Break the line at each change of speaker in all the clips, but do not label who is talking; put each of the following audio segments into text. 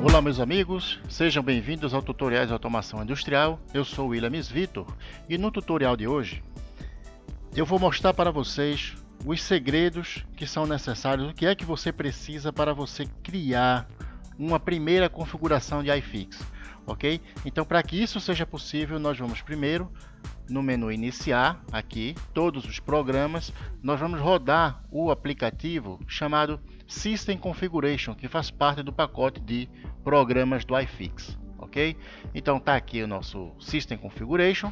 Olá meus amigos, sejam bem-vindos ao Tutoriais de Automação Industrial. Eu sou o Williams Vitor e no tutorial de hoje eu vou mostrar para vocês os segredos que são necessários, o que é que você precisa para você criar uma primeira configuração de iFix, ok? Então, para que isso seja possível, nós vamos primeiro no menu iniciar, aqui, todos os programas, nós vamos rodar o aplicativo chamado System Configuration, que faz parte do pacote de programas do iFix, ok? Então tá aqui o nosso System Configuration.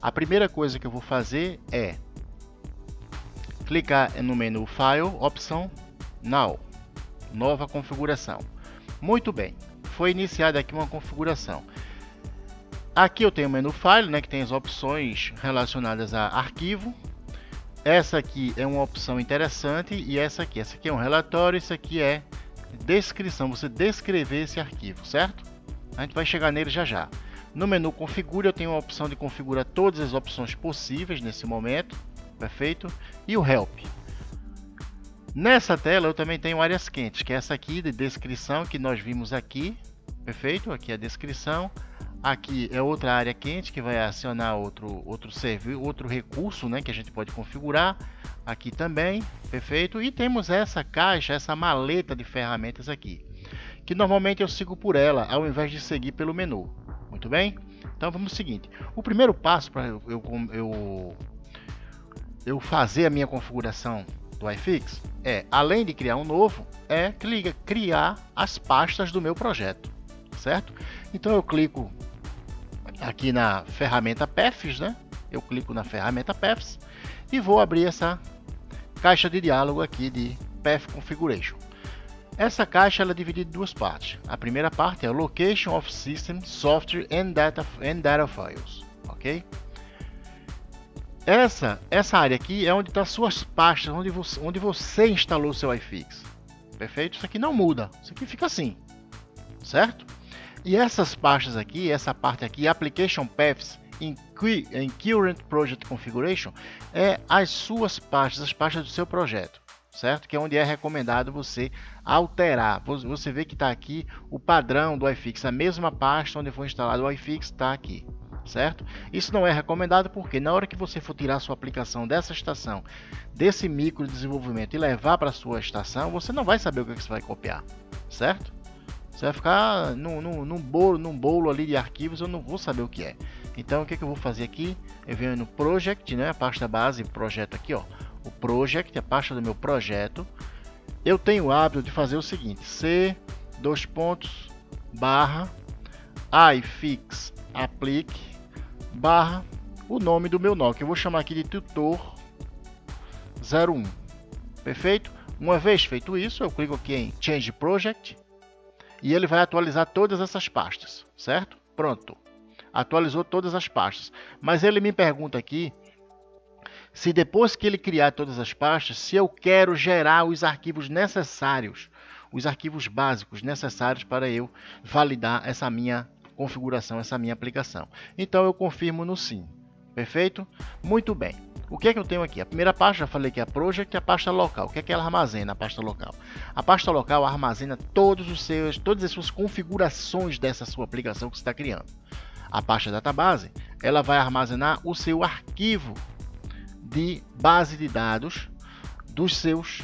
A primeira coisa que eu vou fazer é clicar no menu File, opção Now, nova configuração. Muito bem, foi iniciada aqui uma configuração. Aqui eu tenho o menu File, né, que tem as opções relacionadas a arquivo. Essa aqui é uma opção interessante e essa aqui é um relatório, isso aqui é descrição, você descrever esse arquivo, certo? A gente vai chegar nele já já. No menu Configure eu tenho a opção de configurar todas as opções possíveis nesse momento, perfeito? E o Help. Nessa tela eu também tenho áreas quentes, que é essa aqui de descrição que nós vimos aqui, perfeito? Aqui é a descrição. Aqui é outra área quente que vai acionar outro recurso, né, que a gente pode configurar. Aqui também, perfeito? E temos essa caixa, essa maleta de ferramentas aqui, que normalmente eu sigo por ela, ao invés de seguir pelo menu. Muito bem? Então vamos ao seguinte. O primeiro passo para eu fazer a minha configuração do iFix é, além de criar um novo, é criar as pastas do meu projeto, certo? Então eu clico aqui na ferramenta Paths, né? Eu clico na ferramenta Paths e vou abrir essa caixa de diálogo aqui de Path Configuration. Essa caixa ela é dividida em duas partes. A primeira parte é Location of System, Software and Data Files, ok? Essa área aqui é onde estão as suas pastas, onde você instalou o seu iFix, perfeito? Isso aqui não muda, isso aqui fica assim, certo? E essas pastas aqui, essa parte aqui, Application Paths in Current Project Configuration, é as suas pastas, as pastas do seu projeto, certo? Que é onde é recomendado você alterar. Você vê que está aqui o padrão do iFix, a mesma pasta onde foi instalado o iFix está aqui, certo? Isso não é recomendado porque na hora que você for tirar a sua aplicação dessa estação, desse micro desenvolvimento e levar para a sua estação, você não vai saber o que você vai copiar, certo? Você vai ficar num bolo ali de arquivos, eu não vou saber o que é. Então o que eu vou fazer aqui? Eu venho no Project, né, a pasta base, projeto aqui, ó, o Project, a pasta do meu projeto. Eu tenho o hábito de fazer o seguinte: c:/iFix applique o nome do meu nó, que eu vou chamar aqui de tutor 01, perfeito? Uma vez feito isso, eu clico aqui em Change Project e ele vai atualizar todas essas pastas, certo? Pronto, atualizou todas as pastas. Mas ele me pergunta aqui se depois que ele criar todas as pastas, se eu quero gerar os arquivos necessários, os arquivos básicos necessários para eu validar essa minha configuração, essa minha aplicação. Então eu confirmo no sim, perfeito? Muito bem. O que é que eu tenho aqui? A primeira pasta, já falei que é a Project, a pasta local. O que é que ela armazena, a pasta local? A pasta local armazena todas as suas configurações dessa sua aplicação que você está criando. A pasta Database, ela vai armazenar o seu arquivo de base de dados dos seus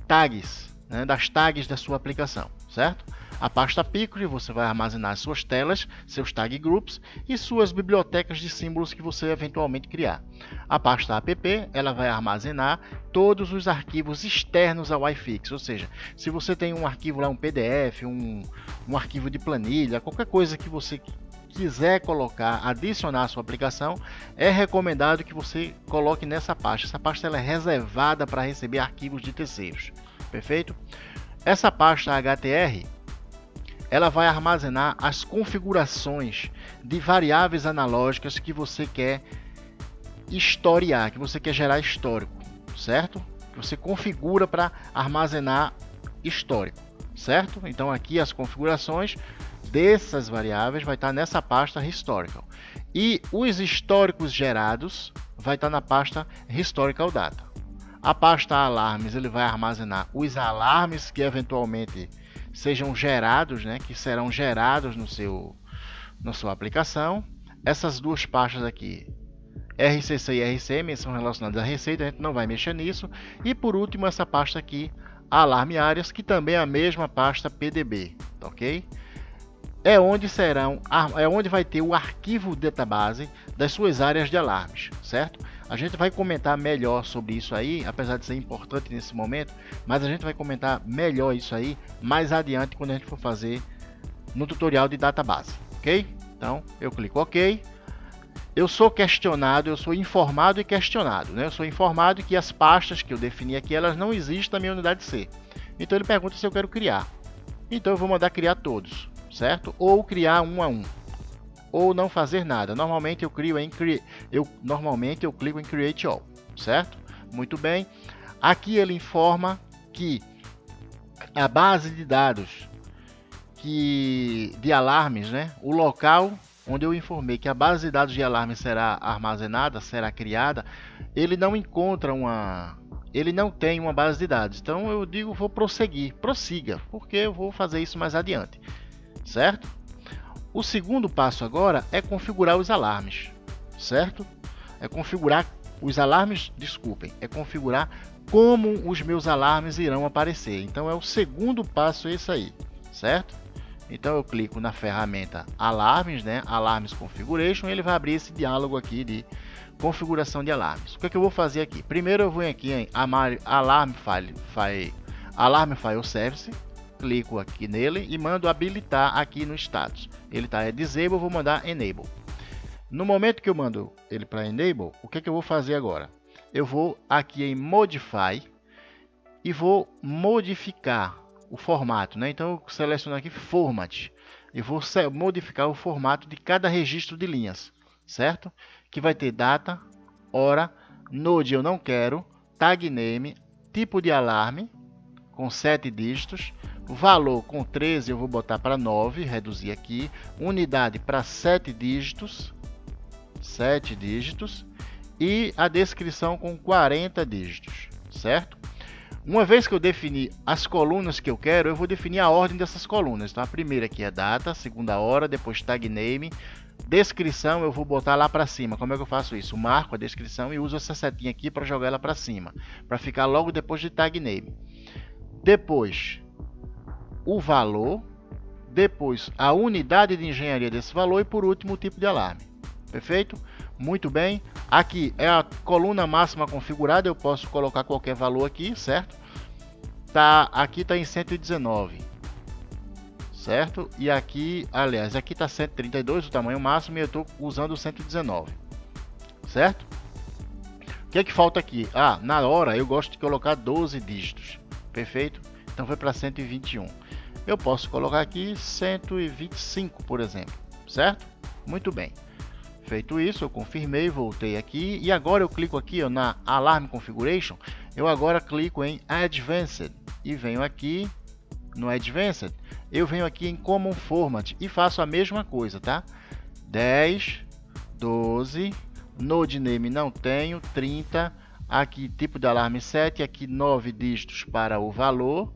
tags, né, das tags da sua aplicação, certo? A pasta Picture, você vai armazenar as suas telas, seus tag groups e suas bibliotecas de símbolos que você eventualmente criar. A pasta App, ela vai armazenar todos os arquivos externos ao iFix, ou seja, se você tem um arquivo lá, um PDF, um arquivo de planilha, qualquer coisa que você quiser colocar, adicionar à sua aplicação, é recomendado que você coloque nessa pasta. Essa pasta ela é reservada para receber arquivos de terceiros, perfeito? Essa pasta HTR, ela vai armazenar as configurações de variáveis analógicas que você quer historiar, que você quer gerar histórico, certo? Que você configura para armazenar histórico, certo? Então aqui as configurações dessas variáveis vai estar nessa pasta Historical. E os históricos gerados vai estar na pasta Historical Data. A pasta Alarmes ele vai armazenar os alarmes que eventualmente sejam gerados, né, que serão gerados na sua aplicação. Essas duas pastas aqui, RCC e RCM, são relacionadas à receita, a gente não vai mexer nisso. E por último, essa pasta aqui, Alarme Áreas, que também é a mesma pasta PDB, ok? É onde vai ter o arquivo database das suas áreas de alarmes, certo? A gente vai comentar melhor sobre isso aí, apesar de ser importante nesse momento, mas a gente vai comentar melhor isso aí mais adiante quando a gente for fazer no tutorial de database, ok? Então, eu clico OK. Eu sou questionado, eu sou informado e questionado, né? Eu sou informado que as pastas que eu defini aqui, elas não existem na minha unidade C. Então ele pergunta se eu quero criar. Então eu vou mandar criar todos, certo? Ou criar um a um, ou não fazer nada. Normalmente eu clico em Create All, certo? Muito bem. Aqui ele informa que a base de dados de alarmes, né? O local onde eu informei que a base de dados de alarme será armazenada, será criada, ele não tem uma base de dados. Então eu digo, vou prossiga, porque eu vou fazer isso mais adiante, certo? O segundo passo agora é configurar os alarmes, certo? É configurar como os meus alarmes irão aparecer. Então é o segundo passo esse aí, certo? Então eu clico na ferramenta Alarmes, né? Alarmes Configuration, e ele vai abrir esse diálogo aqui de configuração de alarmes. O que é que eu vou fazer aqui? Primeiro eu vou aqui em Alarm File Service, clico aqui nele e mando habilitar aqui no status. Ele está Disable, eu vou mandar Enable. No momento que eu mando ele para Enable, o que é que eu vou fazer agora? Eu vou aqui em Modify e vou modificar o formato, né? Então eu seleciono aqui Format e vou modificar o formato de cada registro de linhas, certo? Que vai ter data, hora, node eu não quero, tag name, tipo de alarme com 7 dígitos, valor com 13 eu vou botar para 9, reduzir aqui, unidade para 7 dígitos e a descrição com 40 dígitos, certo? Uma vez que eu defini as colunas que eu quero, eu vou definir a ordem dessas colunas. Então a primeira aqui é data, a segunda hora, depois tag name, descrição eu vou botar lá para cima. Como é que eu faço isso? Marco a descrição e uso essa setinha aqui para jogar ela para cima, para ficar logo depois de tag name. Depois o valor, depois a unidade de engenharia desse valor e por último o tipo de alarme. Perfeito? Muito bem. Aqui é a coluna máxima configurada, eu posso colocar qualquer valor aqui, certo? Aqui está em 119, certo? E aqui, aliás, aqui está 132 o tamanho máximo e eu estou usando o 119, certo? O que é que falta aqui? Na hora eu gosto de colocar 12 dígitos, perfeito? Então foi para 121. Eu posso colocar aqui 125, por exemplo, certo? Muito bem. Feito isso, eu confirmei, voltei aqui e agora eu clico aqui na Alarm Configuration. Eu agora clico em Advanced e venho aqui no Advanced. Eu venho aqui em Common Format e faço a mesma coisa, tá? 10, 12, Node Name não tenho, 30, aqui tipo de alarme 7, aqui 9 dígitos para o valor,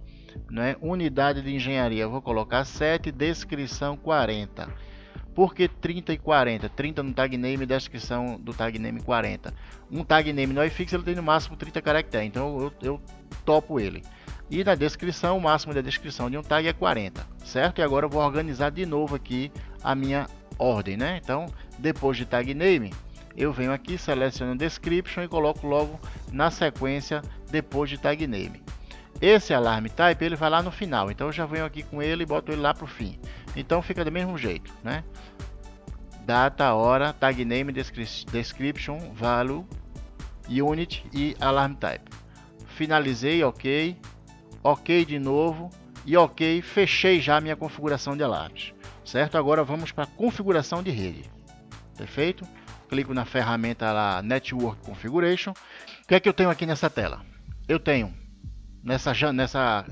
né? Unidade de engenharia eu vou colocar 7, descrição 40. Por que 30 e 40? 30 no tag name e descrição do tag name 40. Um tag name no iFix ele tem no máximo 30 caracteres, então eu topo ele. E na descrição, o máximo da descrição de um tag é 40, certo? E agora eu vou organizar de novo aqui a minha ordem, né? Então, depois de tag name, eu venho aqui, seleciono description e coloco logo na sequência depois de tag name. Esse alarm type ele vai lá no final, então eu já venho aqui com ele e boto ele lá para o fim. Então fica do mesmo jeito, né? Data, hora, tag name, description, value, unit e alarm type. Finalizei, ok, ok de novo e ok, fechei já a minha configuração de alarmes, certo? Agora vamos para a configuração de rede, perfeito? Clico na ferramenta lá, Network Configuration. O que é que eu tenho aqui nessa tela? Eu tenho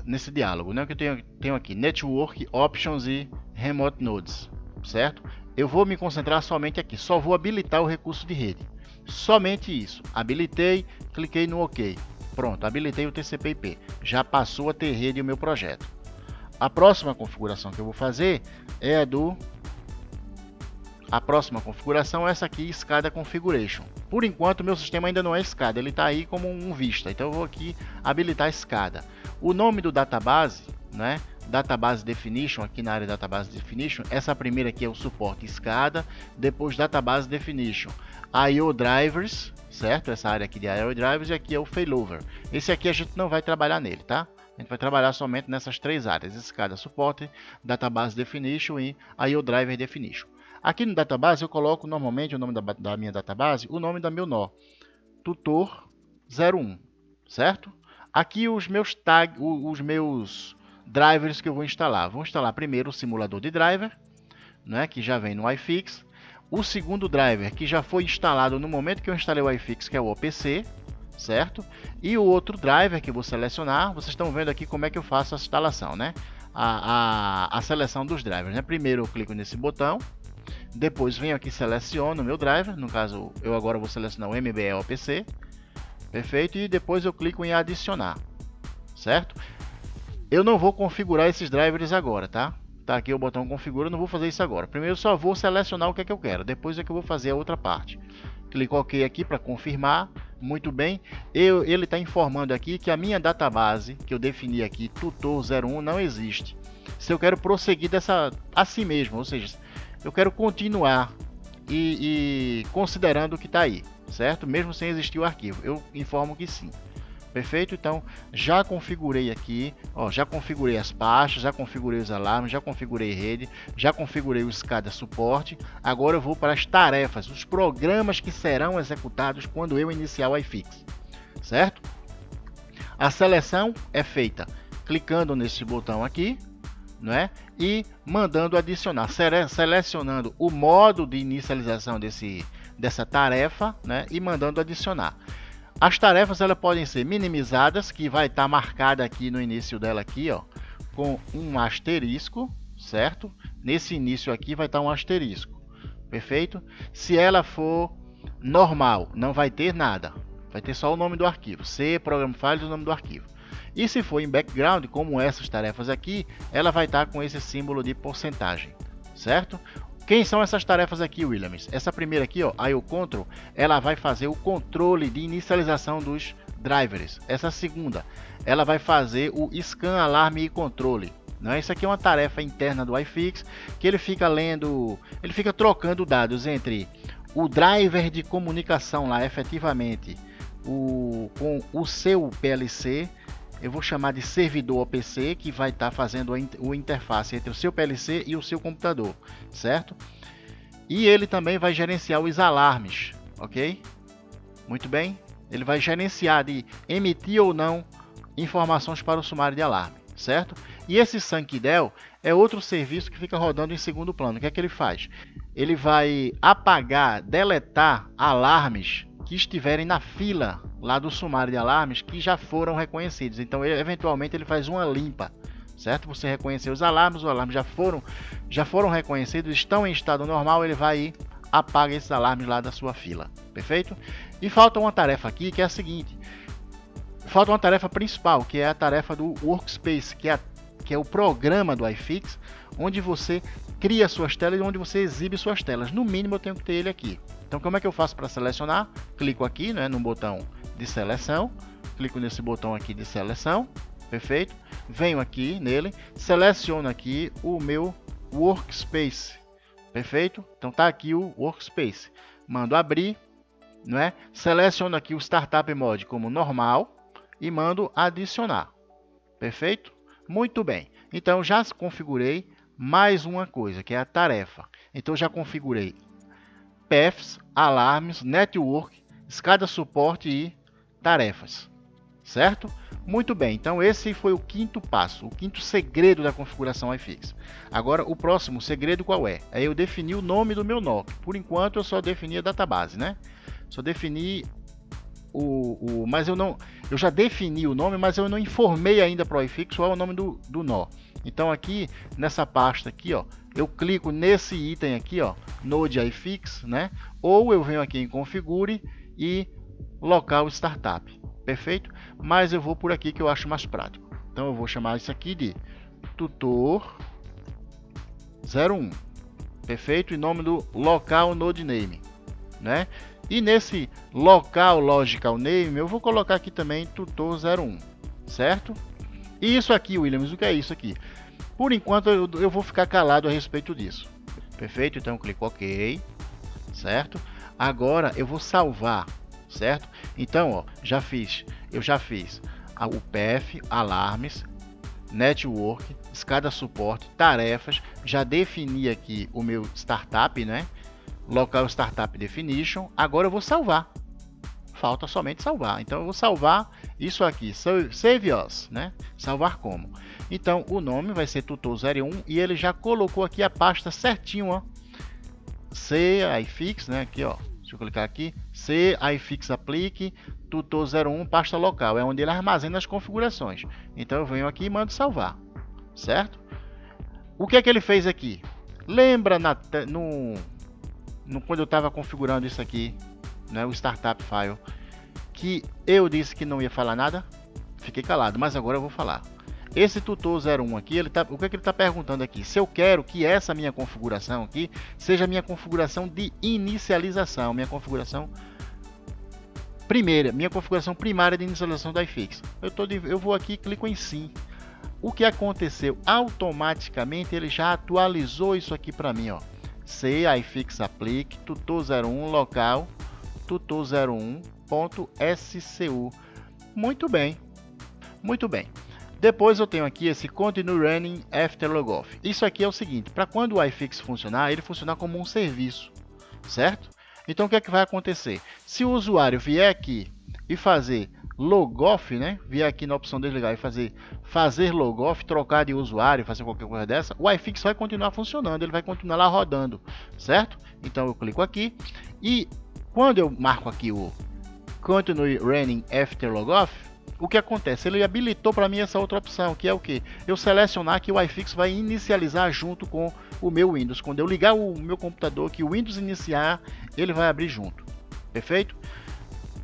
nesse diálogo, né? Que eu tenho aqui Network, Options e Remote Nodes, certo? Eu vou me concentrar somente aqui, só vou habilitar o recurso de rede. Somente isso. Habilitei, cliquei no OK. Pronto, habilitei o TCP/IP. Já passou a ter rede o meu projeto. A próxima configuração que eu vou fazer é a do... A próxima configuração é essa aqui, SCADA Configuration. Por enquanto, meu sistema ainda não é SCADA, ele está aí como um Vista. Então, eu vou aqui habilitar SCADA. O nome do database, né? Database Definition, aqui na área Database Definition, essa primeira aqui é o suporte SCADA, depois Database Definition, I/O Drivers, certo? Essa área aqui de I/O Drivers, e aqui é o Failover. Esse aqui a gente não vai trabalhar nele, tá? A gente vai trabalhar somente nessas três áreas: SCADA Suporte, Database Definition e I/O Driver Definition. Aqui no Database eu coloco normalmente o nome da minha database, o nome da meu nó, tutor 01, certo? Aqui os meus tags, os meus drivers que eu vou instalar. Vou instalar primeiro o simulador de driver, né, que já vem no iFix. O segundo driver que já foi instalado no momento que eu instalei o iFix, que é o OPC, certo? E o outro driver que eu vou selecionar, vocês estão vendo aqui como é que eu faço a instalação, né? A seleção dos drivers, né? Primeiro eu clico nesse botão, depois venho aqui e seleciono o meu driver, no caso eu agora vou selecionar o MBE OPC, perfeito, e depois eu clico em adicionar, certo? Eu não vou configurar esses drivers agora, tá? Tá aqui o botão configura, eu não vou fazer isso agora. Primeiro eu só vou selecionar o que é que eu quero, depois é que eu vou fazer a outra parte. Clico OK aqui para confirmar. Muito bem, ele está informando aqui que a minha database, que eu defini aqui, tutor01, não existe. Se eu quero prosseguir assim mesmo, ou seja, eu quero continuar e considerando o que está aí, certo? Mesmo sem existir o arquivo, eu informo que sim. Perfeito? Então, já configurei aqui, ó, já configurei as pastas, já configurei os alarmes, já configurei rede, já configurei o SCADA suporte. Agora eu vou para as tarefas, os programas que serão executados quando eu iniciar o iFix, certo? A seleção é feita clicando nesse botão aqui, né? E mandando adicionar, selecionando o modo de inicialização dessa tarefa, né? E mandando adicionar. As tarefas elas podem ser minimizadas, que vai estar marcada aqui no início dela aqui, ó, com um asterisco, certo? Nesse início aqui vai estar um asterisco, perfeito? Se ela for normal, não vai ter nada, vai ter só o nome do arquivo, C, Program Files, o nome do arquivo. E se for em background, como essas tarefas aqui, ela vai estar com esse símbolo de porcentagem, certo? Quem são essas tarefas aqui, Williams? Essa primeira aqui, ó, IO Control, ela vai fazer o controle de inicialização dos drivers. Essa segunda, ela vai fazer o Scan, Alarme e Controle. Não, isso aqui é uma tarefa interna do iFix, que ele fica lendo, ele fica trocando dados entre o driver de comunicação lá, efetivamente, com o seu PLC. Eu vou chamar de servidor OPC, que vai estar fazendo o interface entre o seu PLC e o seu computador, certo? E ele também vai gerenciar os alarmes, ok? Muito bem. Ele vai gerenciar de emitir ou não informações para o sumário de alarme, certo? E esse Sankidel é outro serviço que fica rodando em segundo plano. O que é que ele faz? Ele vai apagar, deletar alarmes que estiverem na fila lá do sumário de alarmes que já foram reconhecidos. Então, eventualmente, ele faz uma limpa, certo? Você reconhecer os alarmes já foram reconhecidos, estão em estado normal, ele vai e apaga esses alarmes lá da sua fila, perfeito? E falta uma tarefa aqui que é a seguinte: falta uma tarefa principal, que é a tarefa do Workspace, que é o programa do iFix, onde você cria suas telas e onde você exibe suas telas. No mínimo, eu tenho que ter ele aqui. Então, como é que eu faço para selecionar? Clico aqui, né, no botão de seleção, clico nesse botão aqui de seleção, perfeito? Venho aqui nele, seleciono aqui o meu Workspace, perfeito? Então tá aqui o Workspace, mando abrir, não é? Seleciono aqui o Startup Mode como normal e mando adicionar, perfeito? Muito bem, então já configurei mais uma coisa, que é a tarefa. Então já configurei Paths, Alarmes, Network, SCADA Suporte e Tarefas, certo? Muito bem, então esse foi o quinto passo, o quinto segredo da configuração iFix. Agora o próximo segredo qual é? É eu definir o nome do meu NOC. Por enquanto eu só defini a database, né? Só defini mas eu já defini o nome, mas eu não informei ainda para o iFix qual é o nome do nó. Então aqui nessa pasta aqui, ó, eu clico nesse item aqui, ó, Node iFix, né? Ou eu venho aqui em Configure e Local Startup, perfeito? Mas eu vou por aqui que eu acho mais prático. Então eu vou chamar isso aqui de tutor 01, perfeito? Em nome do Local Node Name, né? E nesse Local Logical Name eu vou colocar aqui também tutor 01, certo? E isso aqui, Williams, o que é isso aqui? Por enquanto eu vou ficar calado a respeito disso, perfeito? Então eu clico OK, certo? Agora eu vou salvar, certo? Então, ó, eu já fiz o path, alarmes, network, escada suporte, tarefas, já defini aqui o meu startup, né? Local Startup Definition. Agora eu vou salvar. Falta somente salvar. Então eu vou salvar isso aqui, Save As, né? Salvar como? Então o nome vai ser tutor 01 e ele já colocou aqui a pasta certinho, ó. C iFix, né? Aqui, ó. Deixa eu clicar aqui. C iFix Applique tutor 01 pasta local, é onde ele armazena as configurações. Então eu venho aqui e mando salvar, certo? O que é que ele fez aqui? Lembra quando eu estava configurando isso aqui, né, o Startup File, que eu disse que não ia falar nada? Fiquei calado, mas agora eu vou falar. Esse tutor 01 aqui, o que é que ele está perguntando aqui? Se eu quero que essa minha configuração aqui seja a minha configuração de inicialização, minha configuração primária de inicialização do iFix. Eu vou aqui e clico em sim. O que aconteceu? Automaticamente ele já atualizou isso aqui para mim, ó. C iFix Applique tutor 01 local tutor 01.scu. Muito bem, muito bem. Depois eu tenho aqui esse Continue Running After Logoff. Isso aqui é o seguinte, para quando o iFix funcionar, ele funcionar como um serviço, certo? Então o que é que vai acontecer? Se o usuário vier aqui e fazer logoff, né? Vier aqui na opção desligar e fazer logoff, trocar de usuário, fazer qualquer coisa dessa, o iFix vai continuar funcionando, ele vai continuar lá rodando, certo? Então eu clico aqui e quando eu marco aqui o Continue Running After Logoff, o que acontece? Ele habilitou para mim essa outra opção, que é o que? Eu selecionar que o iFix vai inicializar junto com o meu Windows. Quando eu ligar o meu computador, que o Windows iniciar, ele vai abrir junto. Perfeito?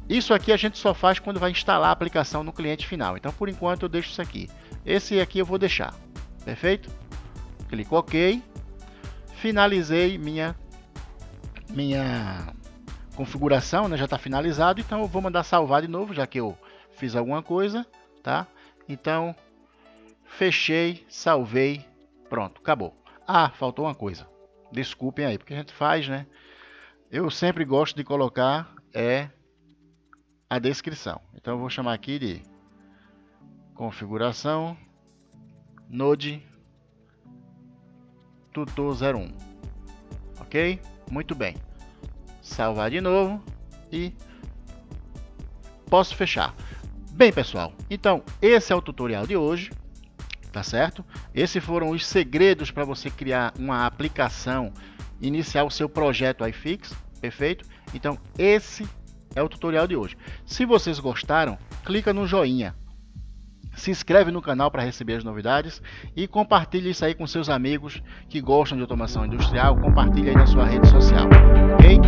Isso aqui a gente só faz quando vai instalar a aplicação no cliente final. Então, por enquanto, eu deixo isso aqui. Esse aqui eu vou deixar. Perfeito? Clico OK. Finalizei minha configuração, né? Já está finalizado. Então, eu vou mandar salvar de novo, já que eu fiz alguma coisa, tá? Então, fechei, salvei, pronto, acabou. Ah, faltou uma coisa. Desculpem aí, porque a gente faz, né? Eu sempre gosto de colocar a descrição. Então, eu vou chamar aqui de configuração Node tutor 01. Ok? Muito bem. Salvar de novo e posso fechar. Bem, pessoal, então esse é o tutorial de hoje, tá certo? Esses foram os segredos para você criar uma aplicação, iniciar o seu projeto iFix, perfeito? Então esse é o tutorial de hoje. Se vocês gostaram, clica no joinha, se inscreve no canal para receber as novidades e compartilhe isso aí com seus amigos que gostam de automação industrial, compartilhe aí na sua rede social, ok?